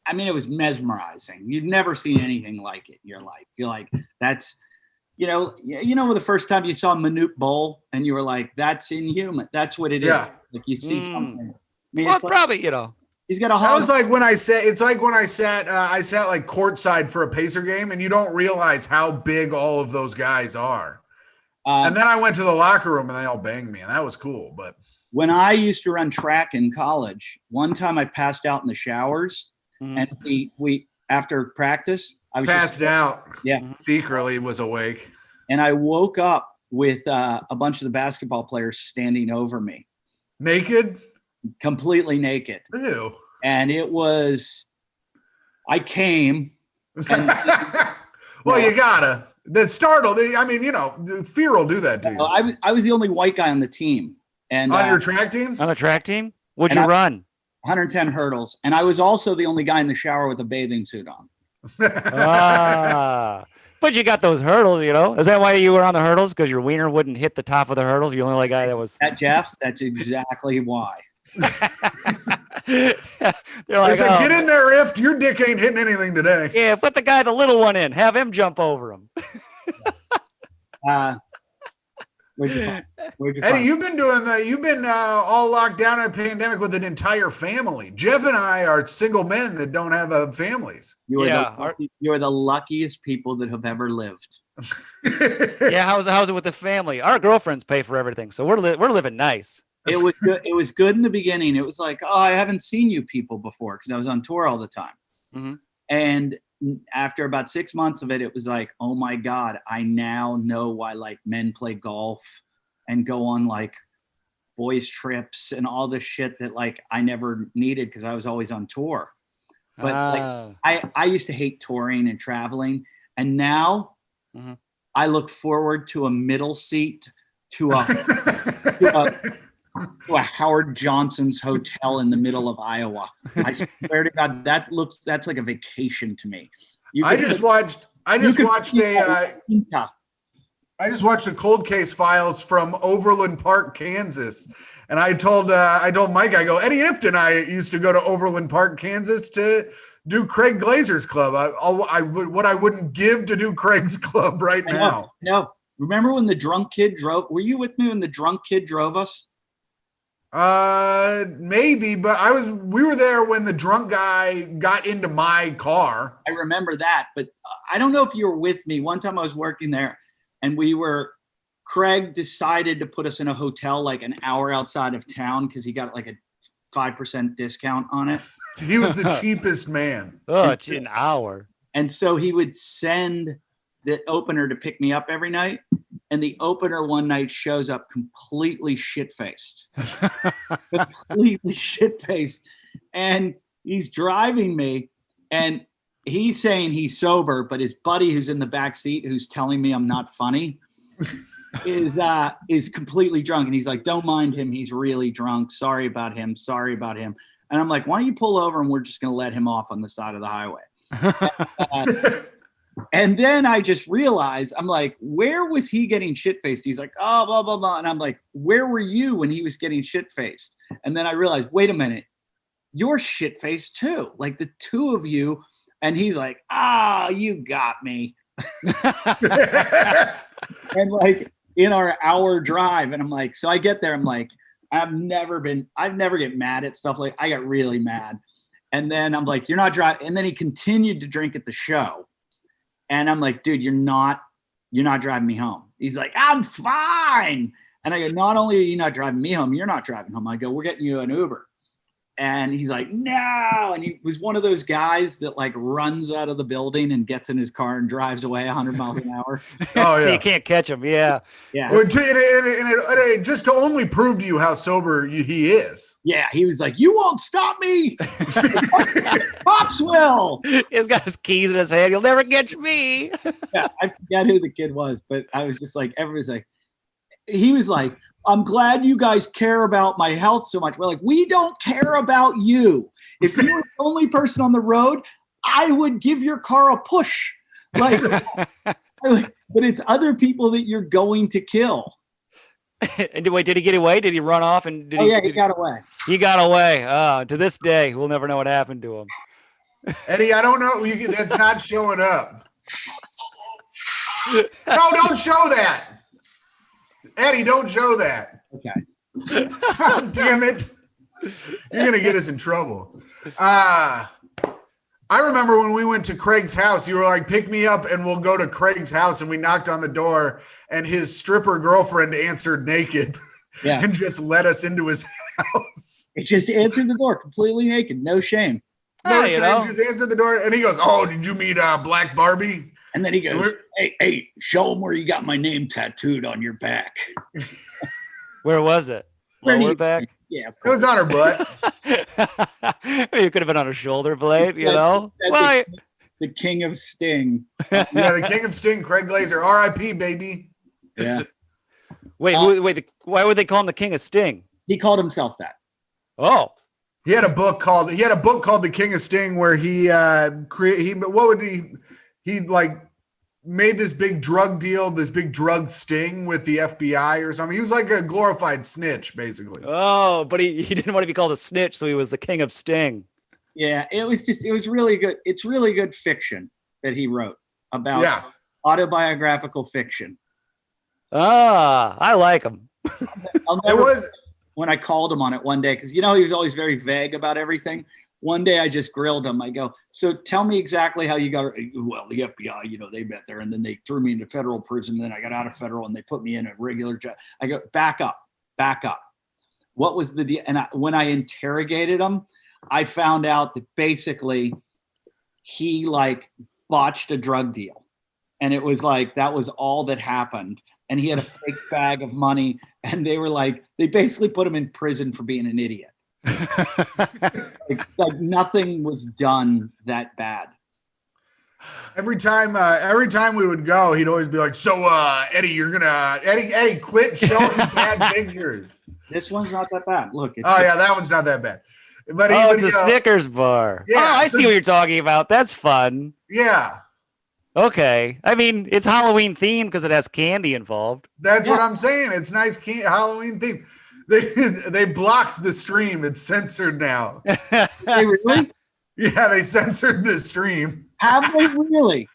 I mean, it was mesmerizing. You've never seen anything like it in your life. You're like, that's, the first time you saw Manute Bol and you were like, that's inhuman. That's what it is. Like you see something. I mean, well, probably, he's got a hog. That was like when I sat. It's like when I sat like courtside for a Pacer game, and you don't realize how big all of those guys are. And then I went to the locker room, and they all banged me, and that was cool. But when I used to run track in college, one time I passed out in the showers, and we after practice, I was passed out. Yeah, secretly was awake, and I woke up with a bunch of the basketball players standing over me, naked. Completely naked. Ew. And it was, I came. And, well, you gotta. That startled. I mean, fear will do that to you. I was the only white guy on the team. And on your track team? On the track team? What'd you run? 110 hurdles. And I was also the only guy in the shower with a bathing suit on. But you got those hurdles, Is that why you were on the hurdles? Because your wiener wouldn't hit the top of the hurdles? You're the only guy that was. Jeff, that's exactly why. They're like, Listen, get in there, Ifft. Your dick ain't hitting anything today. Yeah, put the little one in. Have him jump over him. Where'd you find? Eddie, you've been all locked down in a pandemic with an entire family. Jeff and I are single men that don't have families. You are the luckiest people that have ever lived. Yeah, how's it with the family? Our girlfriends pay for everything, so we're living nice. It was good. It was good in the beginning. It was like, oh, I haven't seen you people before because I was on tour all the time. Mm-hmm. And after about 6 months of it, it was like, oh my God, I now know why like men play golf and go on like boys trips and all this shit that like I never needed because I was always on tour. But like I used to hate touring and traveling. And now I look forward to a middle seat to a Howard Johnson's hotel in the middle of Iowa. I swear to God, that's like a vacation to me. I just watched the Cold Case Files from Overland Park, Kansas, and I told Mike, I go, Eddie Ifft and I used to go to Overland Park, Kansas to do Craig Glazer's club. What I wouldn't give to do Craig's club right now. No, remember when the drunk kid drove? Were you with me when the drunk kid drove us? Maybe, but we were there when the drunk guy got into my car. I remember that, but I don't know if you were with me. One time I was working there and Craig decided to put us in a hotel like an hour outside of town because he got like a 5% discount on it. He was the cheapest man. Oh, it's an hour. And so he would send the opener to pick me up every night. And the opener one night shows up completely shit-faced. Completely shit-faced. And he's driving me and he's saying he's sober, but his buddy who's in the back seat who's telling me I'm not funny is completely drunk. And he's like, don't mind him. He's really drunk. Sorry about him. And I'm like, why don't you pull over and we're just going to let him off on the side of the highway. And then I just realized, I'm like, where was he getting shit-faced? He's like, oh, blah, blah, blah. And I'm like, where were you when he was getting shit-faced? And then I realized, wait a minute, you're shit-faced too. Like the two of you. And he's like, you got me. And like in our hour drive. And I'm like, so I get there. I'm like, I've never get mad at stuff. Like I got really mad. And then I'm like, you're not driving. And then he continued to drink at the show. And I'm like, dude, you're not driving me home. He's like, I'm fine. And I go, not only are you not driving me home, you're not driving home. I go, we're getting you an Uber. And he's like, no. And he was one of those guys that like runs out of the building and gets in his car and drives away 100 miles an hour. Oh, yeah. So you can't catch him. Yeah. Yeah. And it just to only prove to you how sober he is. Yeah. He was like, you won't stop me. Pops will. He's got his keys in his hand. You'll never catch me. Yeah. I forget who the kid was, but I was just like, everybody's like, he was like, I'm glad you guys care about my health so much. We're like, we don't care about you. If you were the only person on the road, I would give your car a push. Like, but it's other people that you're going to kill. And did he get away? Did he run off? And he got away. He got away. To this day, we'll never know what happened to him. Eddie, I don't know. That's not showing up. No, don't show that. Eddie, don't show that. Okay. God damn it. You're going to get us in trouble. I remember when we went to Craig's house, you were like, pick me up and we'll go to Craig's house. And we knocked on the door and his stripper girlfriend answered naked and just let us into his house. It just answered the door completely naked. No shame. No shame. Just answered the door. And he goes, oh, did you meet Black Barbie? And then he goes, hey, show him where you got my name tattooed on your back. Where was it? Lower back? Yeah. It was on her butt. It could have been on her shoulder blade, you know? The king of Sting. Yeah, the king of Sting, Craig Glazer. R.I.P., baby. Yeah. Wait, why would they call him the king of Sting? He called himself that. Oh. He had a book called The King of Sting where he like made this big drug deal, this big drug sting with the FBI or something. He was like a glorified snitch, basically. Oh, but he didn't want to be called a snitch, so he was the king of Sting. Yeah, it was really good. It's really good fiction that he wrote about autobiographical fiction. I like him. When I called him on it one day, because he was always very vague about everything. One day I just grilled him. I go, so tell me exactly how you got it. Well, the FBI, they met there and then they threw me into federal prison. Then I got out of federal and they put me in a regular job. I go, back up. What was the deal? And when I interrogated him, I found out that basically he like botched a drug deal. And it was like, that was all that happened. And he had a fake bag of money. And they were like, they basically put him in prison for being an idiot. like nothing was done that bad. Every time we would go, he'd always be like, so Eddie, Eddie, quit showing bad pictures. This one's not that bad. Look. That one's not that bad. But it's a Snickers bar. Yeah, I see what you're talking about. That's fun. Yeah. Okay. I mean, it's Halloween themed because it has candy involved. That's what I'm saying. It's nice Halloween theme. They blocked the stream. It's censored now. Hey, really? Yeah, they censored the stream. Have they really?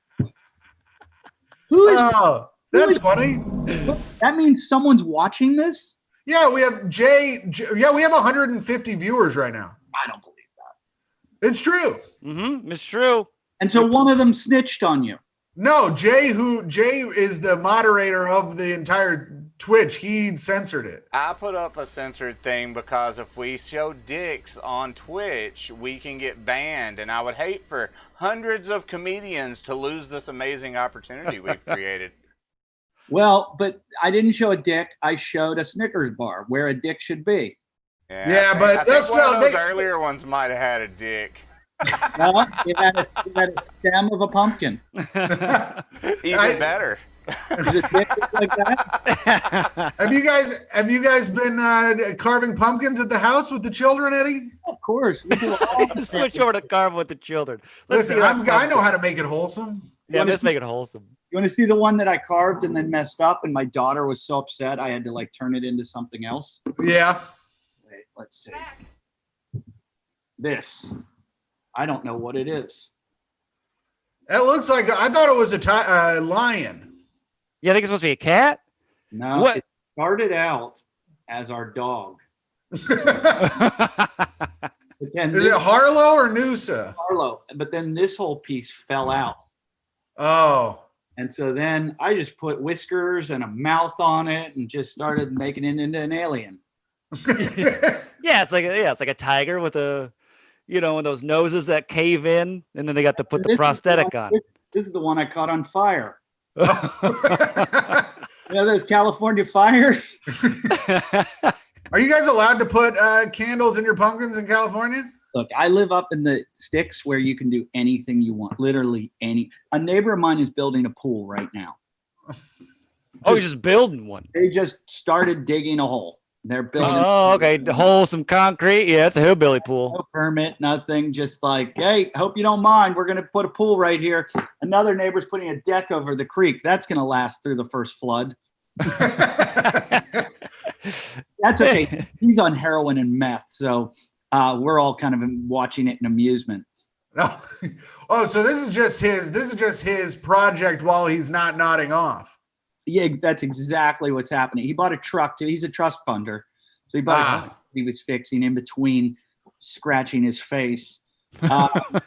That's funny. That means someone's watching this? Yeah, we have Yeah, we have 150 viewers right now. I don't believe that. It's true. It's true. And so one of them snitched on you. No, Jay is the moderator of the entire Twitch. He censored it. I put up a censored thing because if we show dicks on Twitch, we can get banned, and I would hate for hundreds of comedians to lose this amazing opportunity we've created. Well, but I didn't show a dick. I showed a Snickers bar where a dick should be. Yeah, I but think one of those earlier ones might have had a dick. No, it had a stem of a pumpkin. Even better. Is it dick like that? Have you guys been carving pumpkins at the house with the children, Eddie? Of course. We do all Switch over to carve with the children. Listen, I know how to make it wholesome. Yeah, let's make it wholesome. You want to see the one that I carved and then messed up, and my daughter was so upset I had to like turn it into something else? Yeah. Wait, let's see. This. I don't know what it is. It looks like, I thought it was a lion. Yeah, I think it's supposed to be a cat. No, What? it started out as our dog. Is But then it Harlow or Noosa? Harlow, but then this whole piece fell out. Oh. And so then I just put whiskers and a mouth on it and just started making it into an alien. Yeah, it's like a tiger with a, those noses that cave in, and then they got to put the This is prosthetic one- on. This is the one I caught on fire. You know those California fires? Are you guys allowed to put candles in your pumpkins in California? Look, I live up in the sticks where you can do anything you want. Literally any. A neighbor of mine is building a pool right now. Oh, he's just building one. They just started digging a hole. They're building Oh, okay. The hole, some concrete. Yeah, it's a hillbilly pool. no permit, nothing. Just like, hey, hope you don't mind. We're going to put a pool right here. Another neighbor's putting a deck over the creek. That's going to last through the first flood. That's okay. He's on heroin and meth. So we're all kind of watching it in amusement. Oh, so this is just his project while he's not nodding off. Yeah, that's exactly what's happening. He bought a truck too. He's a trust funder. So he bought a truck he was fixing in between scratching his face. But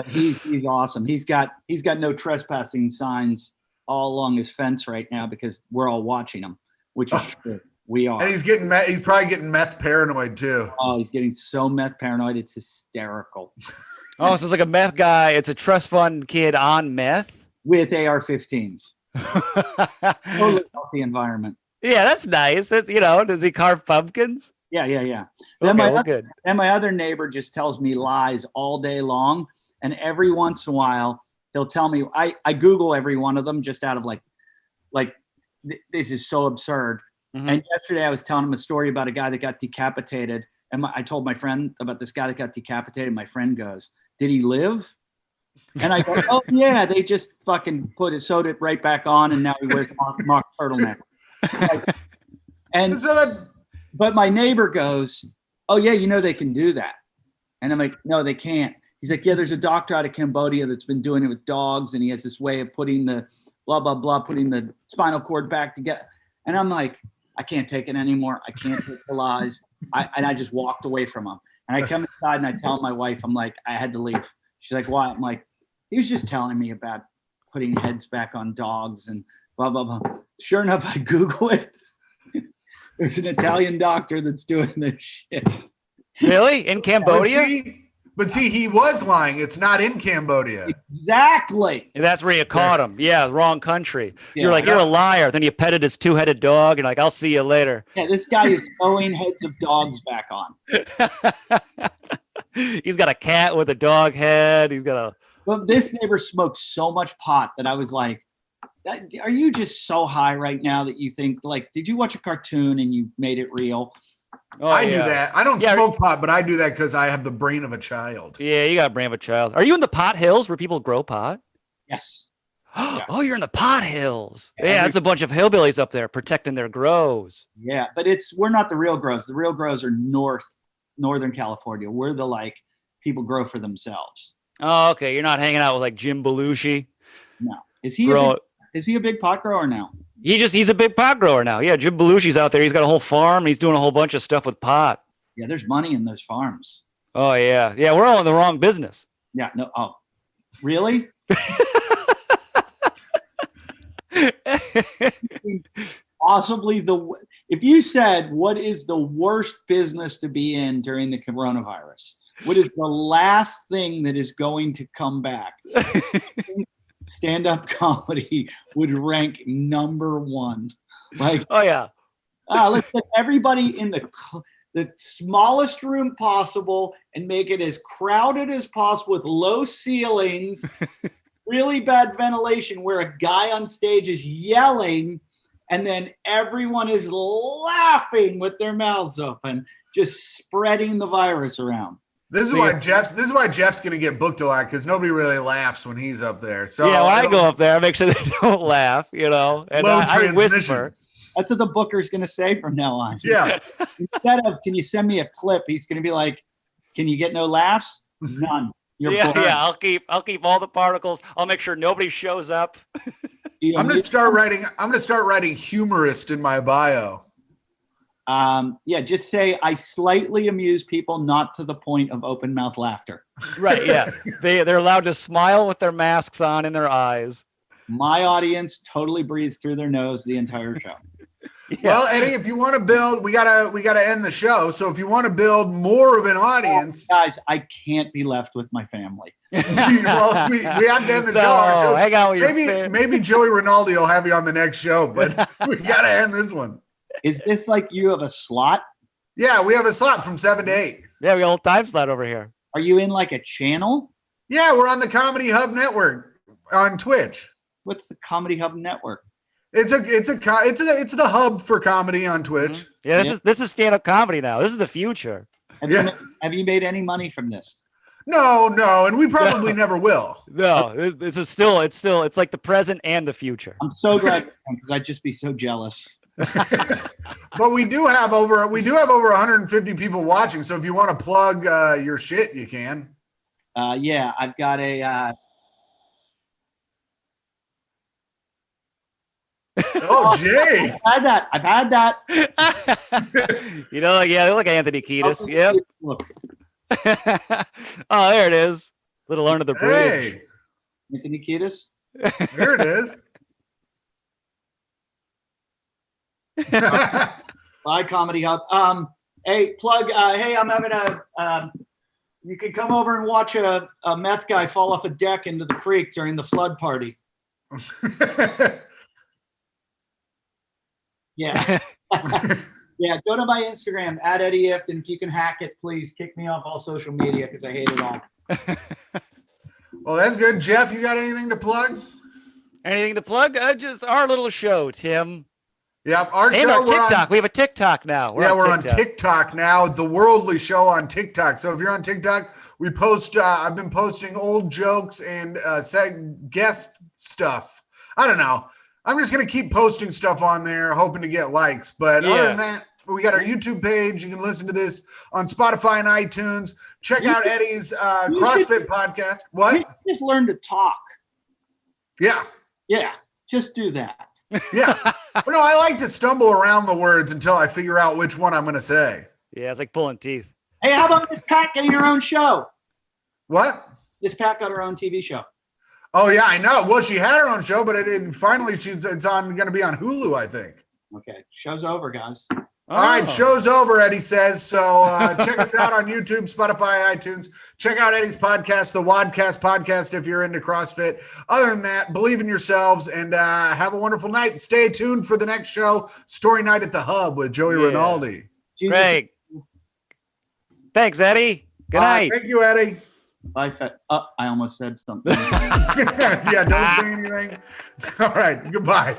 he's awesome. He's got no trespassing signs all along his fence right now because we're all watching him, which is true. We are. And he's probably getting meth paranoid too. Oh, he's getting so meth paranoid. It's hysterical. Oh, so it's like a meth guy. It's a trust fund kid on meth. With AR-15s. Totally healthy environment. Yeah, that's nice. Does he carve pumpkins? Yeah. Okay, well, good. Then my other neighbor just tells me lies all day long. And every once in a while, he'll tell me, I Google every one of them just out of this is so absurd. Mm-hmm. And yesterday I was telling him a story about a guy that got decapitated. And I told my friend about this guy that got decapitated. My friend goes, did he live? And I go, oh yeah, they just fucking sewed it right back on, and now he wears mock turtleneck. But my neighbor goes, oh yeah, they can do that, and I'm like, no, they can't. He's like, yeah, there's a doctor out of Cambodia that's been doing it with dogs, and he has this way of putting the blah blah blah, putting the spinal cord back together. And I'm like, I can't take it anymore. I can't take the lies. And I just walked away from him. And I come inside and I tell my wife, I'm like, I had to leave. She's like, why? I'm like, he was just telling me about putting heads back on dogs and blah, blah, blah. Sure enough, I Google it. There's an Italian doctor that's doing this shit. Really? In Cambodia? But see, he was lying. It's not in Cambodia. Exactly. That's where you caught him. Yeah, wrong country. Yeah. You're like, you're a liar. Then you petted his two-headed dog, and like, I'll see you later. Yeah, this guy is sewing heads of dogs back on. He's got a cat with a dog head. He's got a... But this neighbor smoked so much pot that I was like, are you just so high right now that you think, like, did you watch a cartoon and you made it real? Oh, I do that. I don't smoke pot, but I do that because I have the brain of a child. Yeah, you got a brain of a child. Are you in the pot hills where people grow pot? Yes. Oh, you're in the pot hills. Yeah, that's a bunch of hillbillies up there protecting their grows. Yeah, but we're not the real grows. The real grows are Northern California. We're the people grow for themselves. Oh, okay. You're not hanging out with like Jim Belushi. No. Is he a big pot grower now? He's a big pot grower now. Yeah, Jim Belushi's out there. He's got a whole farm. He's doing a whole bunch of stuff with pot. Yeah, there's money in those farms. Oh yeah, yeah. We're all in the wrong business. Yeah. No. Oh, really? Possibly if you said what is the worst business to be in during the coronavirus, what is the last thing that is going to come back? Stand-up comedy would rank number one. Like, oh yeah. Let's get everybody in the smallest room possible and make it as crowded as possible with low ceilings, really bad ventilation, where a guy on stage is yelling and then everyone is laughing with their mouths open, just spreading the virus around. This is why Jeff's going to get booked a lot, because nobody really laughs when he's up there. So yeah, when I go up there, I make sure they don't laugh, and I whisper. That's what the booker's going to say from now on. Yeah. Instead of, can you send me a clip? He's going to be like, can you get no laughs? None. Yeah. I'll keep all the particles. I'll make sure nobody shows up. I'm going to start writing humorist in my bio. Just say I slightly amuse people, not to the point of open mouth laughter. Right. Yeah. They're allowed to smile with their masks on in their eyes. My audience totally breathes through their nose the entire show. Yeah. Well, Eddie, if you want to build, we gotta end the show. So if you want to build more of an audience, guys, I can't be left with my family. well, we have to end the show. Hang out with maybe Joey Rinaldi will have you on the next show, but we gotta end this one. Is this like you have a slot? Yeah, we have a slot from 7 to 8. Yeah, we got a little time slot over here. Are you in like a channel? Yeah, we're on the Comedy Hub Network on Twitch. What's the Comedy Hub Network? It's the hub for comedy on Twitch. Mm-hmm. Yeah, this is stand-up comedy now. This is the future. Have you made any money from this? No, and we probably never will. No, it's like the present and the future. I'm so glad, because I'd just be so jealous. But we do have over 150 people watching. So if you want to plug your shit, you can. Yeah, I've got a. Oh, Jay! I've had that. They look like Anthony Kiedis. Yep. Look. Oh, there it is. Little under the bridge. Hey, Anthony Kiedis. There it is. Bye, Comedy Hub. Hey, plug. Hey, I'm having you can come over and watch a meth guy fall off a deck into the creek during the flood party. Yeah. Yeah, go to my Instagram at Eddie Ifft, and if you can hack it, please kick me off all social media because I hate it all. Well, that's good. Jeff, you got anything to plug? Anything to plug? Just our little show, Tim. Yep, our and show. Our TikTok. We have a TikTok now. We're on TikTok now. The Worldly Show on TikTok. So if you're on TikTok, we post. I've been posting old jokes and guest stuff. I don't know. I'm just going to keep posting stuff on there, hoping to get likes. But other than that, we got our YouTube page. You can listen to this on Spotify and iTunes. Check out Eddie's CrossFit podcast. What? You just learn to talk. Yeah. Yeah. Just do that. Yeah. But no, I like to stumble around the words until I figure out which one I'm going to say. Yeah, it's like pulling teeth. Hey, how about Miss Pat getting her own show? What? Miss Pat got her own TV show. Oh, yeah, I know. Well, she had her own show, but finally it's going to be on Hulu, I think. Okay. Show's over, guys. All right, show's over, Eddie says. So check us out on YouTube, Spotify, iTunes. Check out Eddie's podcast, the Wadcast podcast, if you're into CrossFit. Other than that, believe in yourselves and have a wonderful night. Stay tuned for the next show, Story Night at the Hub with Joey Rinaldi. Great. Thanks, Eddie. Good night. Thank you, Eddie. I almost said something. Yeah, don't say anything. All right, goodbye.